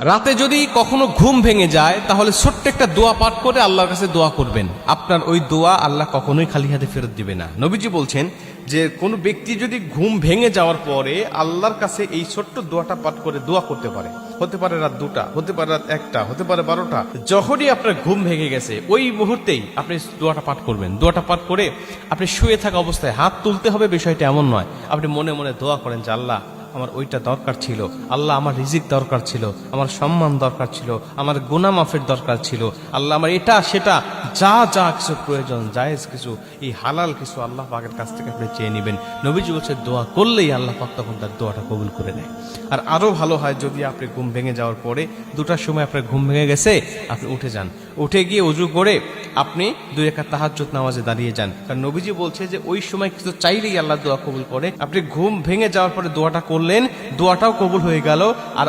রাতে যদি কখনো ঘুম ভেঙে যায় তাহলে ছোট্ট একটা দোয়া পাঠ করে আল্লাহর কাছে দোয়া করবেন। আপনার ওই দোয়া আল্লাহ কখনোই খালি হাতে ফেরত দিবে না। নবীজি বলছেন যে কোনো ব্যক্তি যদি ঘুম ভেঙে যাওয়ার পরে আল্লাহর কাছে এই ছোট্ট দোয়াটা পাঠ করে দোয়া করতে পারে, হতে পারে রাত 2টা, হতে পারে রাত 1টা, হতে পারে 12টা, যখনই আপনার ঘুম ভেঙে গেছে ওই মুহূর্তেই আপনি দোয়াটা পাঠ করবেন। দোয়াটা পাঠ করে আপনি শুয়ে থাকা অবস্থায় হাত তুলতে হবে, বিষয়টা এমন নয়। আপনি মনে মনে দোয়া করেন যে আল্লাহ আমার ওইটা দরকার ছিল, আল্লাহ আমার রিজিক দরকার ছিল, আমার সম্মান দরকার ছিল, আমার গুনাহ মাফের দরকার ছিল, আল্লাহ আমার এটা সেটা যা যা কিছু প্রয়োজন, জায়েজ কিছু, এই হালাল কিছু আল্লাহ পাকের কাছ থেকে আপনি চেয়ে নেবেন। নবীজি বলছে দোয়া করলেই আল্লাহ পাক তখন তার দোয়াটা কবুল করে নেয়। আর আরো ভালো হয় যদি আপনি ঘুম ভেঙে যাওয়ার পরে 2টার সময় আপনার ঘুম ভেঙে গেছে, আপনি উঠে যান, উঠে গিয়ে ওযু করে আপনি 2 রাকাত তাহাজ্জুদ নামাজে দাঁড়িয়ে যান। কারণ নবীজি বলছে যে ওই সময় কিছু চাইলেই আল্লাহ দোয়া কবুল করে। আপনি ঘুম ভেঙে যাওয়ার পরে দোয়াটা করলেন, দোয়াটাও কবুল হয়ে গেল। আর